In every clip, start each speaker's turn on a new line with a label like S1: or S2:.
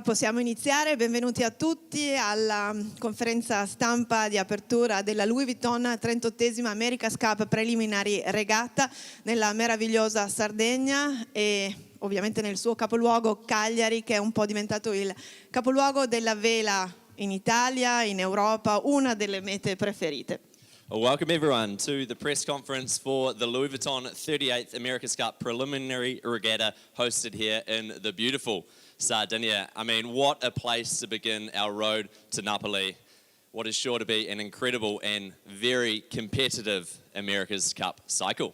S1: Possiamo iniziare, benvenuti a tutti alla conferenza stampa di apertura della Louis Vuitton 38esima America's Cup Preliminary Regatta nella meravigliosa Sardegna e ovviamente nel suo capoluogo Cagliari, che è un po' diventato il capoluogo della vela in Italia, in Europa, una delle mete preferite.
S2: Well, welcome everyone to the press conference for the Louis Vuitton 38th America's Cup Preliminary Regatta hosted here in the beautiful Sardinia. I mean, what a place to begin our road to Napoli, what is sure to be an incredible and very competitive America's Cup cycle.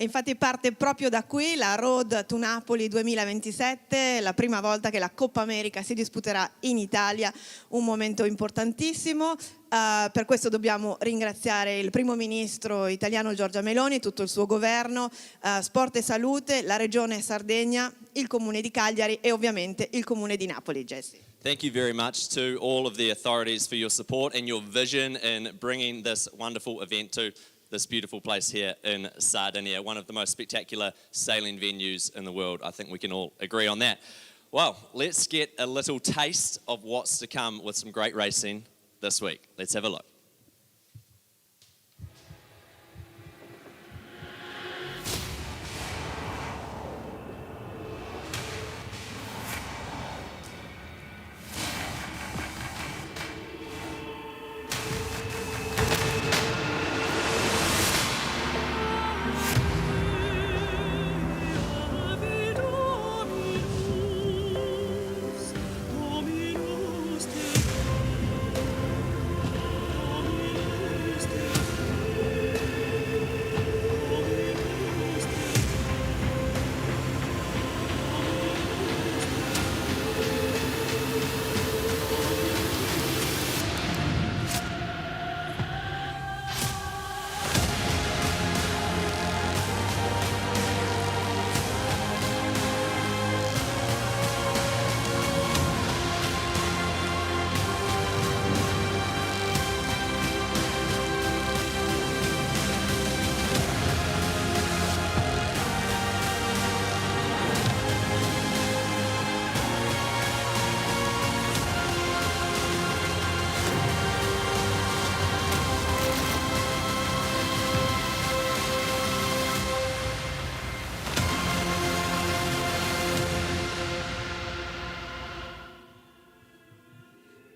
S1: E infatti parte proprio da qui la Road to Napoli 2027, la prima volta che la Coppa America si disputerà in Italia, un momento importantissimo. Per questo dobbiamo ringraziare il primo ministro italiano Giorgia Meloni, tutto il suo governo, Sport e Salute, la regione Sardegna, il comune di Cagliari e ovviamente il comune di Napoli. Jesse.
S2: Thank you very much to all of the authorities for your support and your vision in bringing this wonderful event to this beautiful place here in Sardinia, one of the most spectacular sailing venues in the world. I think we can all agree on that. Well, let's get a little taste of what's to come with some great racing this week. Let's have a look.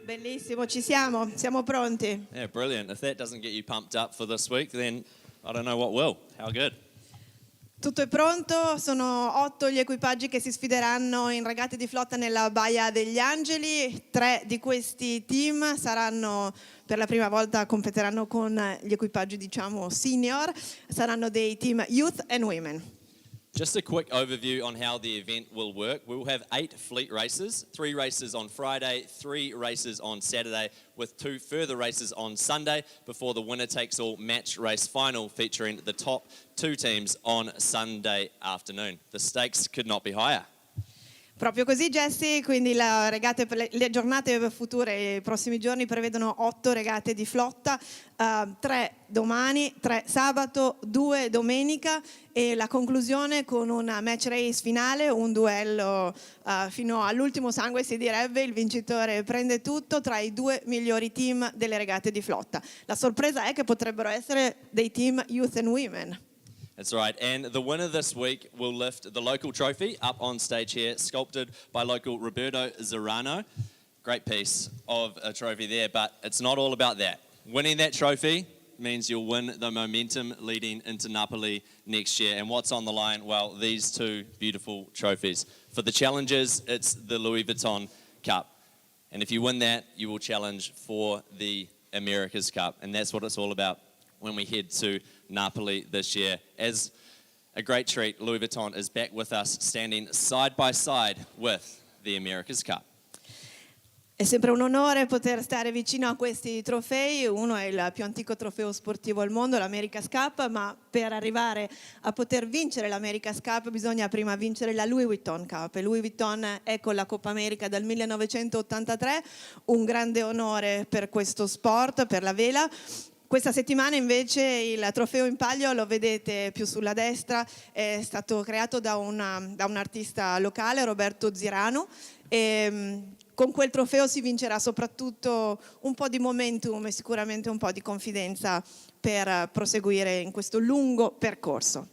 S1: Bellissimo, ci siamo pronti.
S2: Yeah, brilliant. If that doesn't get you pumped up for this week, then I don't know what will. How good.
S1: Tutto è pronto, sono 8 gli equipaggi che si sfideranno in regate di flotta nella Baia degli Angeli. 3 di questi team saranno, per la prima volta competeranno con gli equipaggi diciamo senior, saranno dei team Youth and Women.
S2: Just a quick overview on how the event will work. We will have 8 fleet races, 3 races on Friday, 3 races on Saturday, with 2 further races on Sunday before the winner-takes-all match race final featuring the top 2 teams on Sunday afternoon. The stakes could not be higher.
S1: Proprio così Jesse, quindi le giornate future, i prossimi giorni prevedono 8 regate di flotta, 3 domani, 3 sabato, 2 domenica e la conclusione con una match race finale, un duello fino all'ultimo sangue si direbbe, il vincitore prende tutto tra i 2 migliori team delle regate di flotta. La sorpresa è che potrebbero essere dei team Youth and Women.
S2: That's right, and the winner this week will lift the local trophy up on stage here, sculpted by local Roberto Zerano. Great piece of a trophy there, but it's not all about that. Winning that trophy means you'll win the momentum leading into Napoli next year. And what's on the line? Well, these 2 beautiful trophies. For the challengers, it's the Louis Vuitton Cup. And if you win that, you will challenge for the America's Cup. And that's what it's all about when we head to Napoli this year. As a great treat, Louis Vuitton is back with us, standing side by side with the America's Cup.
S1: È sempre un onore poter stare vicino a questi trofei, uno è il più antico trofeo sportivo al mondo, l'America's Cup, ma per arrivare a poter vincere l'America's Cup bisogna prima vincere la Louis Vuitton Cup. E Louis Vuitton è con la Coppa America dal 1983, un grande onore per questo sport, per la vela. Questa settimana invece il trofeo in palio, lo vedete più sulla destra, è stato creato da un artista locale, Roberto Zirano, e con quel trofeo si vincerà soprattutto un po' di momentum e sicuramente un po' di confidenza per proseguire in questo lungo percorso.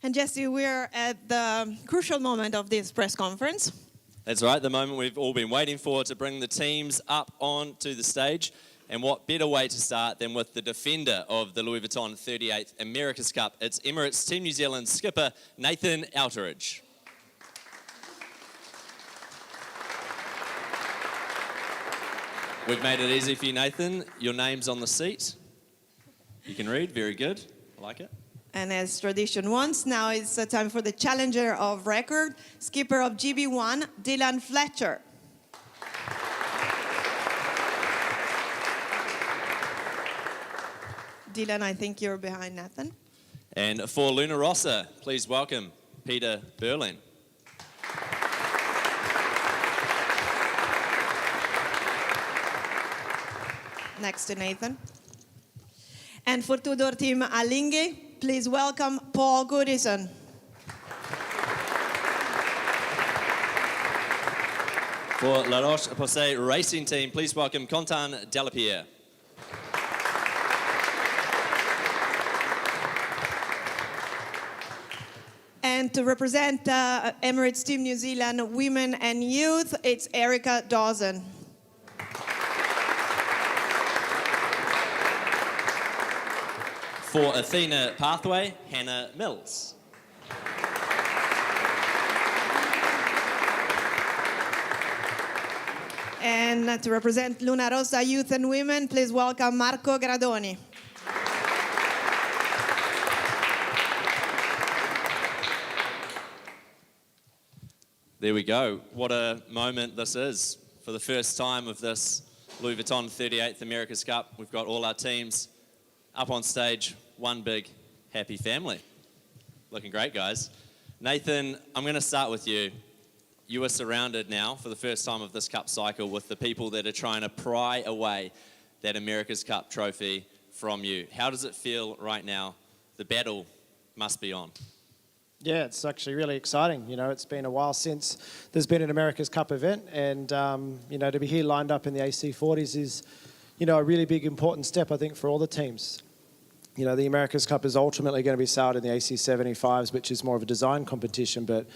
S1: And Jesse, we're at the crucial moment of this press conference.
S2: That's right, the moment we've all been waiting for, to bring the teams up onto the stage. And what better way to start than with the defender of the Louis Vuitton 38th America's Cup. It's Emirates Team New Zealand skipper Nathan Outteridge. We've made it easy for you, Nathan. Your name's on the seat. You can read, very good, I like it.
S1: And as tradition wants, now it's time for the challenger of record, skipper of GB1, Dylan Fletcher. Dylan, I think you're behind Nathan.
S2: And for Luna Rossa, please welcome Peter Berlin.
S1: Next to Nathan. And for Tudor Team Alinghi, please welcome Paul Goodison.
S2: For La Roche-Posay Racing Team, please welcome Quentin Delapierre.
S1: And to represent Emirates Team New Zealand Women and Youth, it's Erica Dawson.
S2: For Athena Pathway, Hannah Mills.
S1: And to represent Luna Rossa Youth and Women, please welcome Marco Gradoni.
S2: There we go. What a moment this is. For the first time of this Louis Vuitton 38th America's Cup, we've got all our teams up on stage, one big happy family. Looking great, guys. Nathan, I'm going to start with you. You are surrounded now for the first time of this cup cycle with the people that are trying to pry away that America's Cup trophy from you. How does it feel right now? The battle must be on.
S3: Yeah, it's actually really exciting. You know, it's been a while since there's been an America's Cup event, and you know, to be here lined up in the AC40s is, you know, a really big important step, I think, for all the teams. You know, the America's Cup is ultimately going to be sailed in the AC75s, which is more of a design competition, but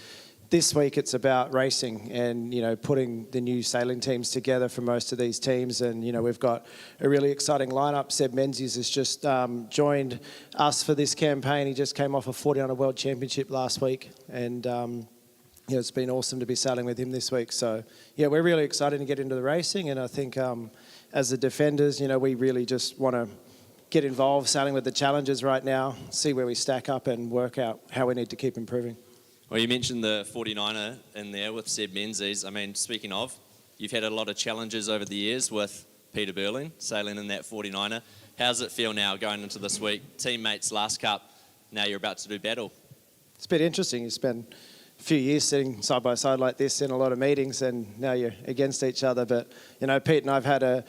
S3: this week it's about racing and, you know, putting the new sailing teams together for most of these teams. And, you know, we've got a really exciting lineup. Seb Menzies has just joined us for this campaign. He just came off a 40 World Championship last week, and you know, it's been awesome to be sailing with him this week. So, yeah, we're really excited to get into the racing, and I think as the defenders, you know, we really just want to get involved sailing with the challengers right now, see where we stack up and work out how we need to keep improving.
S2: Well, you mentioned the 49er in there with Seb Menzies. I mean, speaking of, you've had a lot of challenges over the years with Peter Berlin sailing in that 49er. How does it feel now going into this week? Teammates last cup, now you're about to do battle.
S3: It's a bit interesting. You spend a few years sitting side by side like this in a lot of meetings, and now you're against each other. But, you know, Pete and I have had a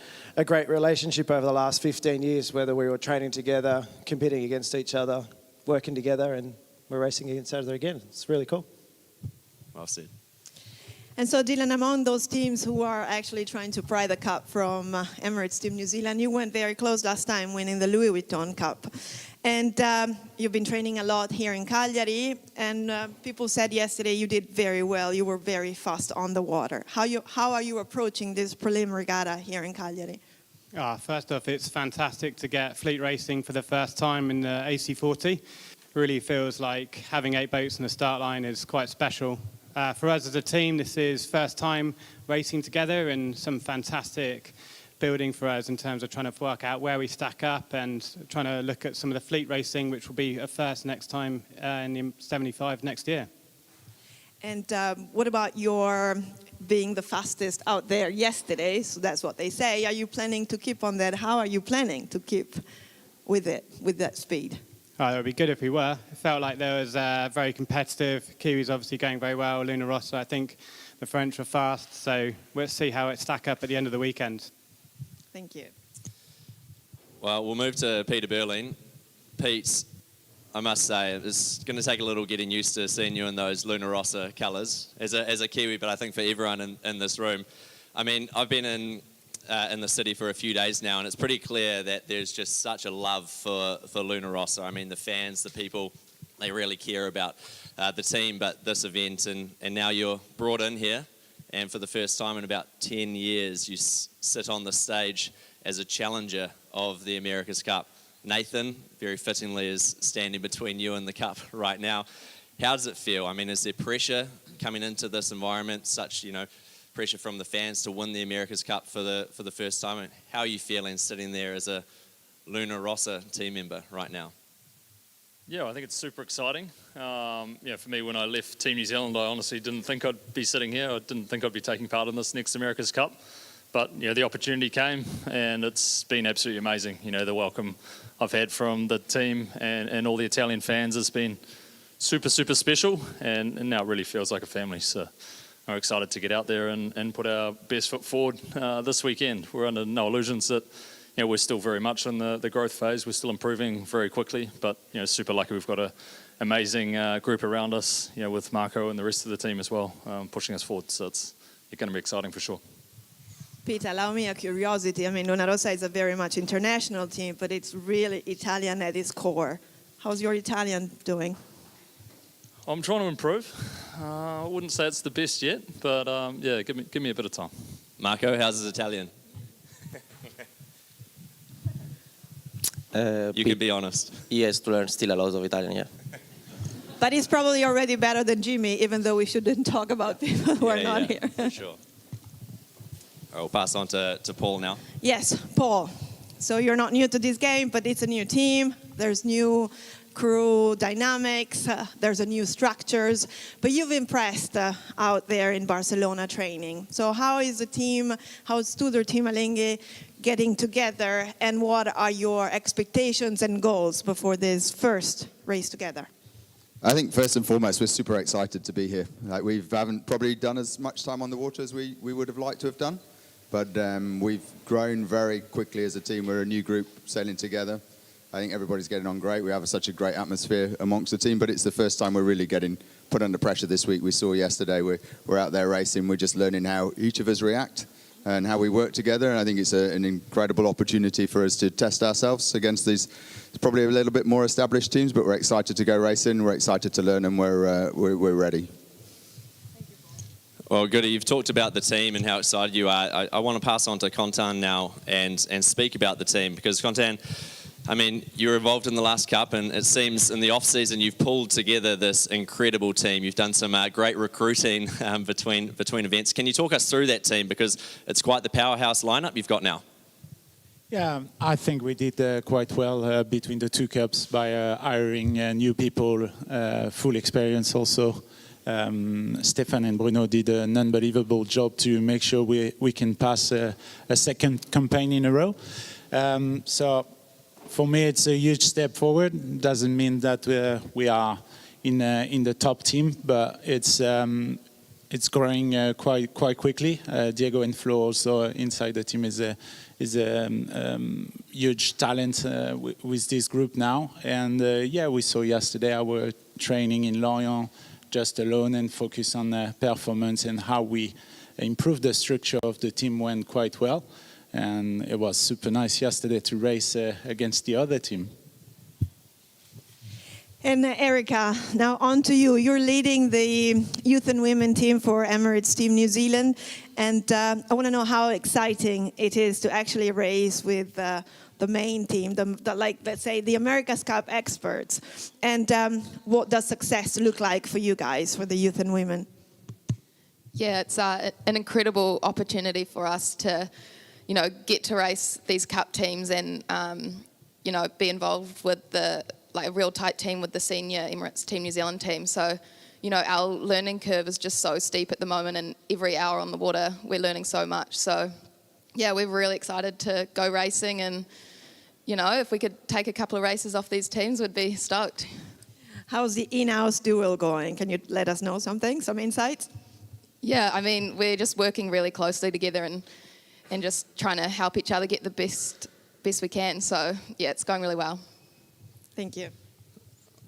S3: great relationship over the last 15 years, whether we were training together, competing against each other, working together, and we're racing against each other again. It's really cool.
S2: Well said.
S1: And so, Dylan, among those teams who are actually trying to pry the cup from Emirates Team New Zealand, you went very close last time winning the Louis Vuitton Cup. And you've been training a lot here in Cagliari, and people said yesterday you did very well. You were very fast on the water. How are you approaching this prelim regatta here in Cagliari?
S4: First off, it's fantastic to get fleet racing for the first time in the AC40. Really feels like having 8 boats on the start line is quite special. For us as a team, this is first time racing together and some fantastic building for us in terms of trying to work out where we stack up and trying to look at some of the fleet racing, which will be a first next time in the 75 next year.
S1: And what about your being the fastest out there yesterday? So that's what they say. Are you planning to keep on that? How are you planning to keep with it, with that speed?
S4: It would be good if we were. It felt like there was very competitive. Kiwis obviously going very well. Luna Rossa, I think the French were fast. So we'll see how it stack up at the end of the weekend.
S1: Thank you.
S2: Well, we'll move to Peter Berlin. Pete, I must say, it's going to take a little getting used to seeing you in those Luna Rossa colours as a Kiwi, but I think for everyone in this room. I mean, I've been in the city for a few days now, and it's pretty clear that there's just such a love for Luna Rossa. I mean, the fans, the people, they really care about the team, but this event, and now you're brought in here, and for the first time in about 10 years, you sit on the stage as a challenger of the America's Cup. Nathan, very fittingly, is standing between you and the cup right now. How does it feel? I mean, is there pressure coming into this environment, such, pressure from the fans to win the America's Cup for the first time? And how are you feeling sitting there as a Luna Rossa team member right now?
S5: Yeah, I think it's super exciting. For me, when I left Team New Zealand, I honestly didn't think I'd be sitting here. I didn't think I'd be taking part in this next America's Cup. But, the opportunity came, and it's been absolutely amazing. The welcome I've had from the team and all the Italian fans has been super, super special, and now it really feels like a family. So I'm excited to get out there and put our best foot forward this weekend. We're under no illusions that we're still very much in the growth phase. We're still improving very quickly, but super lucky we've got an amazing group around us, with Marco and the rest of the team as well, pushing us forward. So it's going to be exciting for sure.
S1: Pete, allow me a curiosity. I mean, Luna Rossa is a very much international team, but it's really Italian at its core. How's your Italian doing?
S5: I'm trying to improve. I wouldn't say it's the best yet, but give me a bit of time.
S2: Marco, how's his Italian? You can be honest.
S6: He has to learn still a lot of Italian, yeah.
S1: But he's probably already better than Jimmy, even though we shouldn't talk about people who are not here.
S2: For sure. I'll pass on to Paul now.
S1: Yes, Paul. So you're not new to this game, but it's a new team. There's new crew dynamics. There's a new structures. But you've impressed out there in Barcelona training. So how is the team, how's Tudor Team Alinghi getting together, and what are your expectations and goals before this first race together?
S7: I think first and foremost, we're super excited to be here. We haven't probably done as much time on the water as we would have liked to have done. But we've grown very quickly as a team. We're a new group sailing together. I think everybody's getting on great. We have such a great atmosphere amongst the team, but it's the first time we're really getting put under pressure this week. We saw yesterday, we're out there racing. We're just learning how each of us react and how we work together. And I think it's an incredible opportunity for us to test ourselves against these probably a little bit more established teams, but we're excited to go racing. We're excited to learn, and we're ready.
S2: Well, Goody, you've talked about the team and how excited you are. I want to pass on to Contan now and speak about the team, because Contan, I mean, you're involved in the last Cup, and it seems in the off-season you've pulled together this incredible team. You've done some great recruiting between events. Can you talk us through that team, because it's quite the powerhouse lineup you've got now?
S8: Yeah, I think we did quite well between the two Cups by hiring new people, full experience also. Stefan and Bruno did an unbelievable job to make sure we can pass a second campaign in a row. So for me, it's a huge step forward. Doesn't mean that we are in the top team, but it's growing quite quickly. Diego and Flo also inside the team is a huge talent with this group now. And we saw yesterday our training in Lorient just alone and focus on performance, and how we improve the structure of the team went quite well. And it was super nice yesterday to race against the other team.
S1: And Erica, now on to you. You're leading the youth and women team for Emirates Team New Zealand. And I want to know how exciting it is to actually race with the main team, like, let's say, the America's Cup experts. And what does success look like for you guys, for the youth and women?
S9: Yeah, it's an incredible opportunity for us to, get to race these cup teams and, be involved with a real tight team with the senior Emirates Team New Zealand team. So, our learning curve is just so steep at the moment, and every hour on the water we're learning so much. So, yeah, we're really excited to go racing, and, if we could take a couple of races off these teams, we'd be stoked.
S1: How's the in-house duel going? Can you let us know something, some insights?
S9: Yeah, I mean, we're just working really closely together and just trying to help each other get the best we can. So, yeah, it's going really well.
S1: Thank you.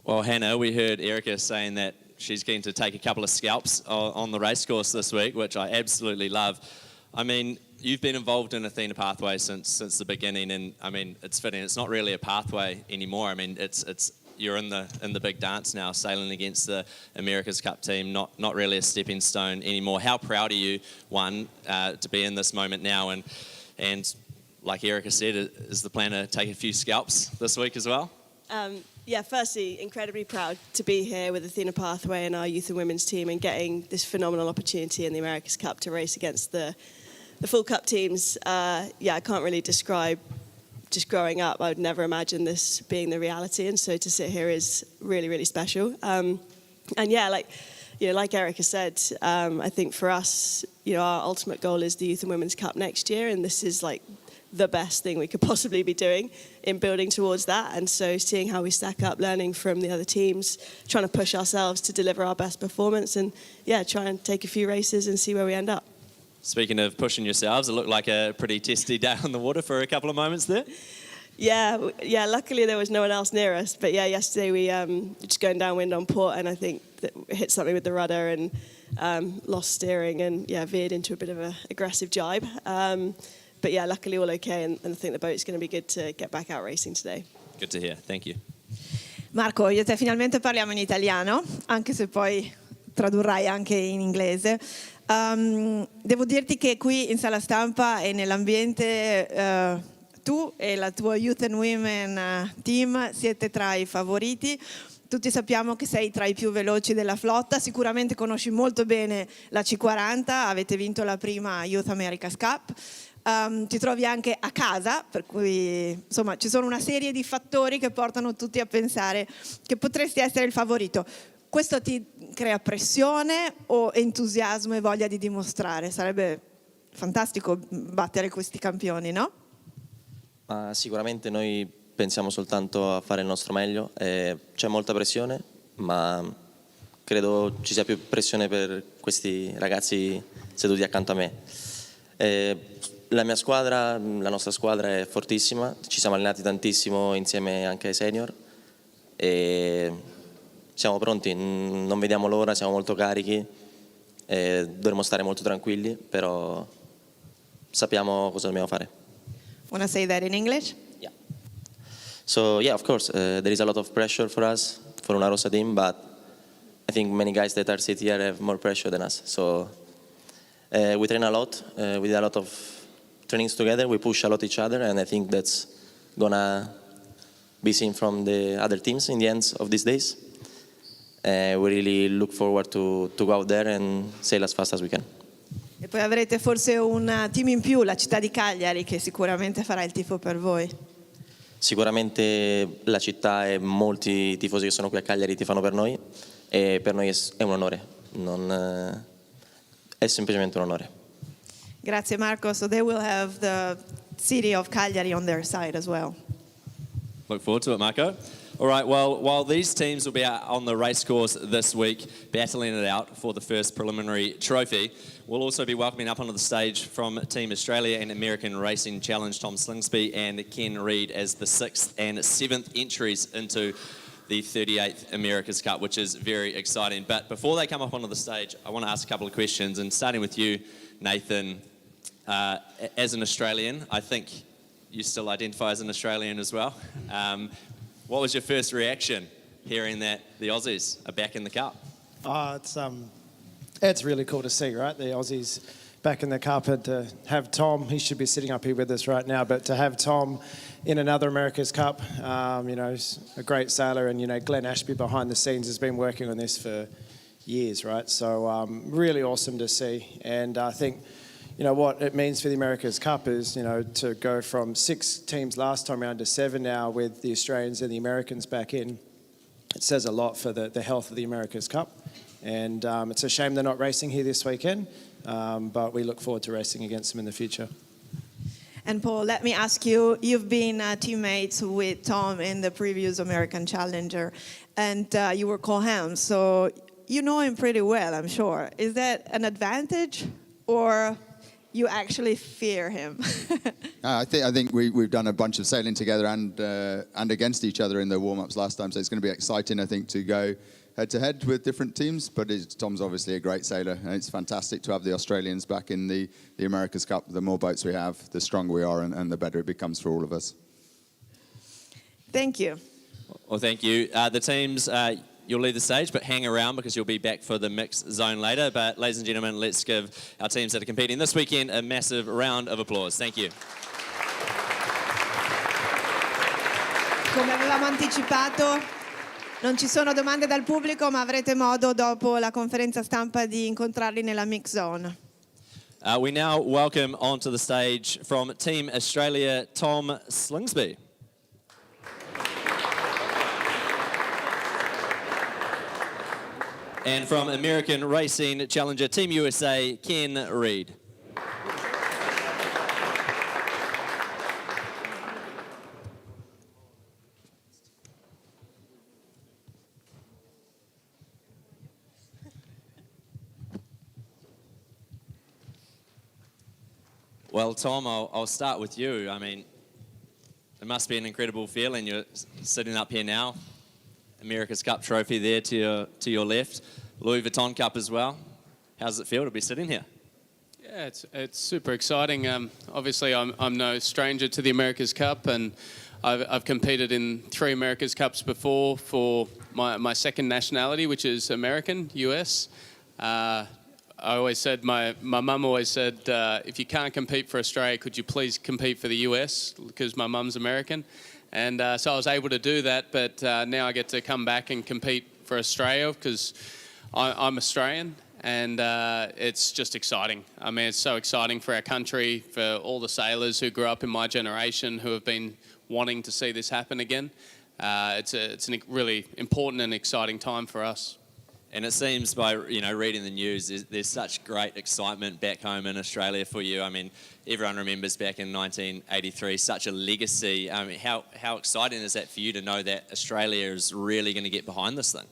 S2: Well, Hannah, we heard Erica saying that she's keen to take a couple of scalps on the racecourse this week, which I absolutely love. I mean, you've been involved in Athena Pathway since the beginning, and I mean, it's fitting. It's not really a pathway anymore. I mean, it's you're in the big dance now, sailing against the America's Cup team. Not really a stepping stone anymore. How proud are you, one, to be in this moment now, and like Erica said, is the plan to take a few scalps this week as well?
S10: Yeah, firstly, incredibly proud to be here with Athena Pathway and our youth and women's team and getting this phenomenal opportunity in the America's Cup to race against the full Cup teams. Yeah, I can't really describe just growing up. I would never imagine this being the reality, and so to sit here is really, really special. And yeah, like Erica said, I think for us, our ultimate goal is the Youth and Women's Cup next year, and this is like the best thing we could possibly be doing in building towards that. And so seeing how we stack up, learning from the other teams, trying to push ourselves to deliver our best performance, and yeah, try and take a few races and see where we end up. Speaking of pushing yourselves, it looked like a pretty testy day on the water for a couple of moments there. Yeah, luckily there was no one else near us. But yeah, yesterday we just going downwind on port, and I think that we hit something with the rudder and lost steering, and yeah, veered into a bit of an aggressive jibe. But yeah, luckily all okay, and I think the boat's going to be good to get back out racing today. Good to hear. Thank you.
S1: Marco, io e te finalmente parliamo in italiano, anche se poi tradurrai anche in inglese. Devo dirti che qui in sala stampa e nell'ambiente tu e la tua Youth and Women team siete tra i favoriti. Tutti sappiamo che sei tra i più veloci della flotta, sicuramente conosci molto bene la C40, avete vinto la prima Youth America's Cup. Ti trovi anche a casa, per cui insomma ci sono una serie di fattori che portano tutti a pensare che potresti essere il favorito. Questo ti crea pressione o entusiasmo e voglia di dimostrare? Sarebbe fantastico battere questi campioni, no?
S6: Ma sicuramente noi pensiamo soltanto a fare il nostro meglio. C'è molta pressione, ma credo ci sia più pressione per questi ragazzi seduti accanto a me. La mia squadra, la nostra squadra è fortissima, ci siamo allenati tantissimo insieme anche ai senior e siamo pronti, non vediamo l'ora, siamo molto carichi, dovremo stare molto tranquilli, però sappiamo cosa dobbiamo fare.
S1: Wanna say that in English?
S6: Yeah. So yeah, of course, there is a lot of pressure for us, for una rossa team, but I think many guys that are sitting here have more pressure than us. So we train a lot, we did a lot of trainings together, we push a lot each other, and I think that's gonna be seen from the other teams in the end of these days. We really look forward to go out there and sail as fast as we can.
S1: E poi avrete forse un team in più, la città di Cagliari, che sicuramente farà il tifo per voi.
S6: Sicuramente la città e molti tifosi che sono qui a Cagliari tifano per noi, e per noi è un onore, è semplicemente un onore.
S1: Grazie Marco, so they will have the city of Cagliari on their side as well.
S2: Look forward to it, Marco. All right, well, while these teams will be out on the racecourse this week, battling it out for the first preliminary trophy, we'll also be welcoming up onto the stage from Team Australia and American Racing Challenge, Tom Slingsby and Ken Reid as the 6th and 7th entries into the 38th America's Cup, which is very exciting. But before they come up onto the stage, I want to ask a couple of questions, and starting with you, Nathan. As an Australian, I think you still identify as an Australian as well. What was your first reaction hearing that the Aussies are back in the Cup?
S3: It's really cool to see, right? The Aussies back in the Cup, and to have Tom, he should be sitting up here with us right now, but to have Tom in another America's Cup, he's a great sailor, and, Glenn Ashby behind the scenes has been working on this for years, right? So really awesome to see. And I think, what it means for the America's Cup is, to go from 6 teams last time around to 7 now with the Australians and the Americans back in. It says a lot for the health of the America's Cup. And it's a shame they're not racing here this weekend, but we look forward to racing against them in the future.
S1: And Paul, let me ask you, you've been teammates with Tom in the previous American Challenger, and you were co-helms, so you know him pretty well, I'm sure. Is that an advantage, or you actually fear him?
S7: I think we've done a bunch of sailing together and against each other in the warm-ups last time, so it's going to be exciting, I think, to go head-to-head with different teams, but Tom's obviously a great sailor, and it's fantastic to have the Australians back in the America's Cup. The more boats we have, the stronger we are, and the better it becomes for all of us.
S1: Thank you.
S2: Well, thank you. The teams, you'll leave the stage, but hang around because you'll be back for the mixed zone later. But ladies and gentlemen, let's give our teams that are competing this weekend a massive round of applause. Thank you.
S1: Come avevamo anticipato, non ci sono domande dal pubblico, ma avrete modo dopo la conferenza stampa di incontrarli nella mix zone.
S2: We now welcome onto the stage from Team Australia, Tom Slingsby. And from American Racing Challenger Team USA, Ken Reed. Well, Tom, I'll start with you. I mean, it must be an incredible feeling. You're sitting up here now. America's Cup trophy there to your left. Louis Vuitton Cup as well. How does it feel to be sitting here?
S11: Yeah, it's super exciting. Obviously, I'm no stranger to the America's Cup, and I've competed in 3 America's Cups before for my second nationality, which is American, US. I always said, my mum always said, if you can't compete for Australia, could you please compete for the US? Because my mum's American. And so I was able to do that, but now I get to come back and compete for Australia because I'm Australian, and it's just exciting. I mean, it's so exciting for our country, for all the sailors who grew up in my generation who have been wanting to see this happen again. It's a really important and exciting time for us.
S2: And it seems by reading the news, there's such great excitement back home in Australia for you. I mean, everyone remembers back in 1983, such a legacy. I mean, how exciting is that for you to know that Australia is really going to get behind this thing?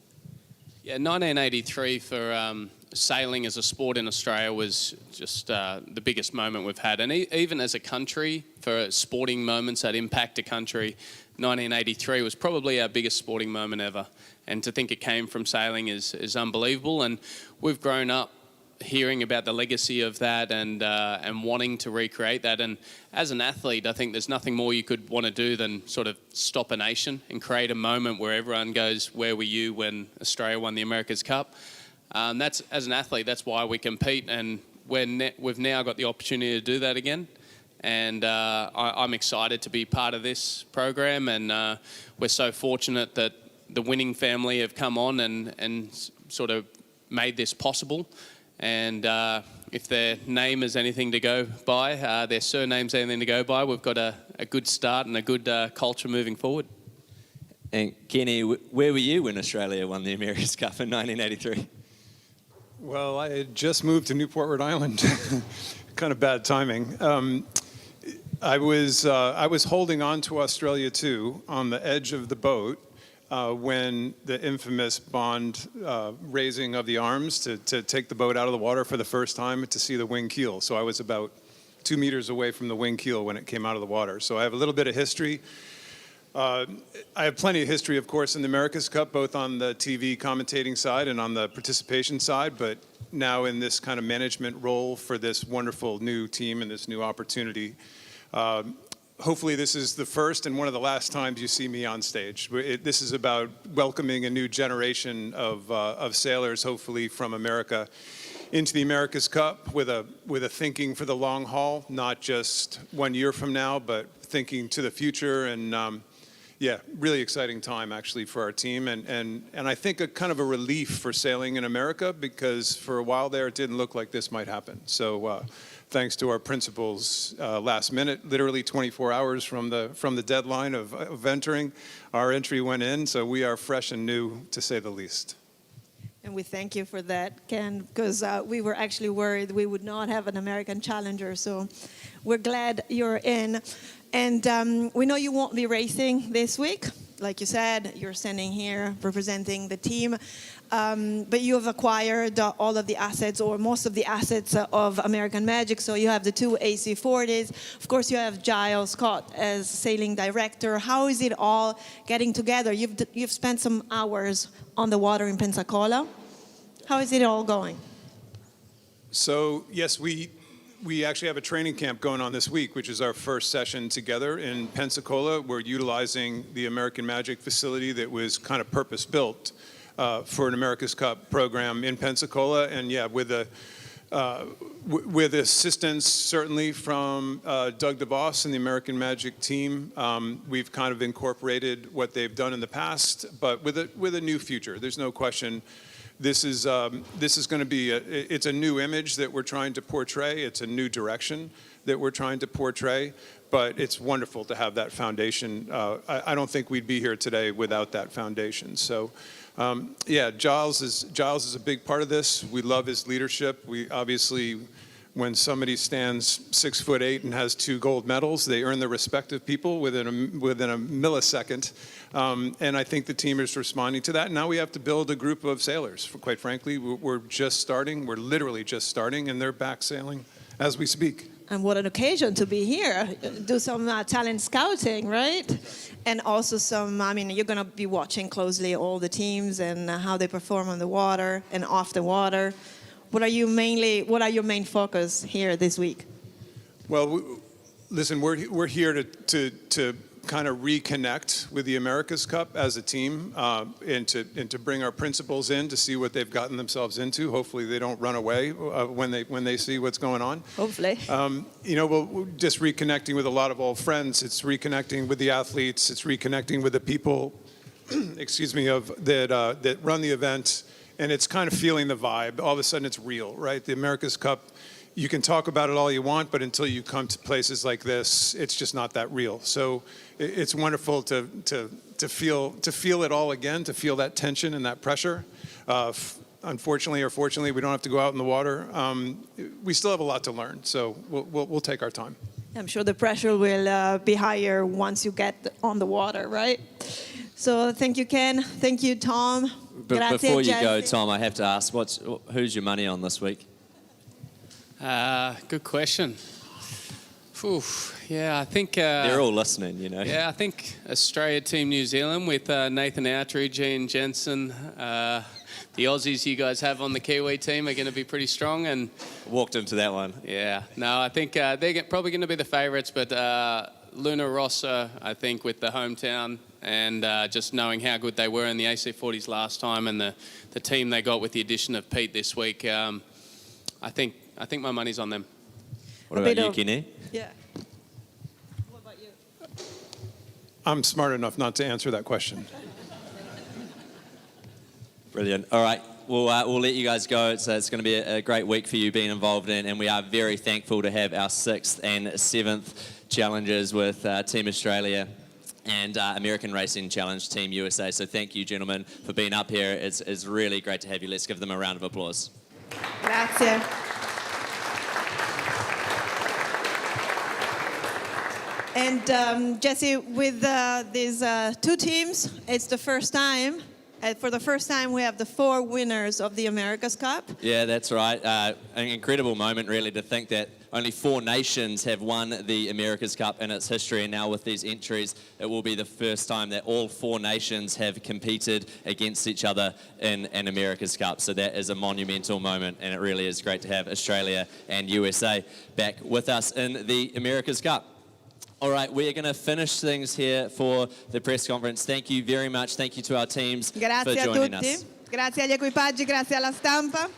S11: Yeah, 1983 for sailing as a sport in Australia was just the biggest moment we've had. And even as a country, for sporting moments that impact a country, 1983 was probably our biggest sporting moment ever. And to think it came from sailing is unbelievable. And we've grown up hearing about the legacy of that and wanting to recreate that. And as an athlete, I think there's nothing more you could want to do than sort of stop a nation and create a moment where everyone goes, where were you when Australia won the America's Cup? That's, as an athlete, that's why we compete. And we've now got the opportunity to do that again. And I'm excited to be part of this program. And we're so fortunate that the winning family have come on and sort of made this possible. And if their name is anything to go by, their surname's anything to go by, we've got a good start and a good culture moving forward.
S2: And Kenny, where were you when Australia won the America's Cup in 1983?
S12: Well, I had just moved to Newport, Rhode Island. Kind of bad timing. I was holding on to Australia too on the edge of the boat when the infamous Bond raising of the arms to take the boat out of the water for the first time to see the wing keel. So I was about 2 meters away from the wing keel when it came out of the water. So I have a little bit of history. I have plenty of history, of course, in the America's Cup, both on the TV commentating side and on the participation side, but now in this kind of management role for this wonderful new team and this new opportunity. hopefully this is the first and one of the last times you see me on stage. This is about welcoming a new generation of sailors, hopefully from America, into the America's Cup with a thinking for the long haul, not just 1 year from now, but thinking to the future. And yeah, really exciting time actually for our team, and I think a kind of a relief for sailing in America, because for a while there it didn't look like this might happen. So thanks to our principals, last minute, literally 24 hours from the deadline of entering, our entry went in. So we are fresh and new, to say the least.
S1: And we thank you for that, Ken, because we were actually worried we would not have an American challenger. So we're glad you're in. And we know you won't be racing this week. Like you said, you're standing here representing the team. But you have acquired all of the assets, or most of the assets of American Magic. So you have the two AC40s. Of course, you have Giles Scott as sailing director. How is it all getting together? You've spent some hours on the water in Pensacola. How is it all going?
S12: So yes, we actually have a training camp going on this week, which is our first session together in Pensacola. We're utilizing the American Magic facility that was kind of purpose-built for an America's Cup program in Pensacola. And yeah, with assistance certainly from Doug DeVos and the American Magic team, we've kind of incorporated what they've done in the past, but with a new future. There's no question. This is going to be it's a new image that we're trying to portray. It's a new direction that we're trying to portray. But it's wonderful to have that foundation. I don't think we'd be here today without that foundation. So, yeah, Giles is a big part of this. We love his leadership. We obviously, when somebody stands 6'8" and has 2 gold medals, they earn the respect of people within a millisecond. And I think the team is responding to that. Now we have to build a group of sailors. Quite frankly, we're just starting. We're literally just starting, and they're back sailing as we speak.
S1: And what an occasion to be here, do some talent scouting, right? And also you're going to be watching closely all the teams and how they perform on the water and off the water. What are your main focus here this week?
S12: Well, listen, we're here to kind of reconnect with the America's Cup as a team, and to bring our principals in to see what they've gotten themselves into. Hopefully they don't run away when they see what's going on.
S1: Hopefully.
S12: We're just reconnecting with a lot of old friends. It's reconnecting with the athletes. It's reconnecting with the people, excuse me, that run the event. And it's kind of feeling the vibe. All of a sudden it's real, right? The America's Cup, you can talk about it all you want, but until you come to places like this, it's just not that real. So it's wonderful to feel it all again, to feel that tension and that pressure. Unfortunately or fortunately, we don't have to go out in the water. We still have a lot to learn, so we'll take our time.
S1: I'm sure the pressure will be higher once you get on the water, right? So thank you, Ken. Thank you, Tom.
S2: But before you go, Tom, I have to ask, who's your money on this week?
S11: Good question. Yeah, I think...
S2: they're all listening, you know.
S11: Yeah, I think Australia, Team New Zealand with Nathan Outry, Gene Jensen. The Aussies you guys have on the Kiwi team are going to be pretty strong. And
S2: walked into that one.
S11: Yeah. No, I think they're probably going to be the favourites, but Luna Rossa, I think, with the hometown and just knowing how good they were in the AC40s last time and the team they got with the addition of Pete this week, I think my money's on them.
S2: What about you, Kenny?
S1: Yeah. What about you?
S12: I'm smart enough not to answer that question.
S2: Brilliant. All right. We'll let you guys go. It's going to be a great week for you being involved in, and we are very thankful to have our 6th and 7th challenges with Team Australia and American Racing Challenge Team USA. So thank you, gentlemen, for being up here. It's really great to have you. Let's give them a round of applause.
S1: Grazie. And Jesse, with these 2 teams, it's the first time. For the first time, we have the 4 winners of the America's Cup.
S2: Yeah, that's right. An incredible moment, really, to think that only 4 nations have won the America's Cup in its history. And now with these entries, it will be the first time that all 4 nations have competed against each other in an America's Cup. So that is a monumental moment, and it really is great to have Australia and USA back with us in the America's Cup. All right, we are going to finish things here for the press conference. Thank you very much. Thank you to our teams for
S1: Grazie a
S2: joining
S1: tutti,
S2: us.
S1: grazie agli equipaggi, grazie alla stampa.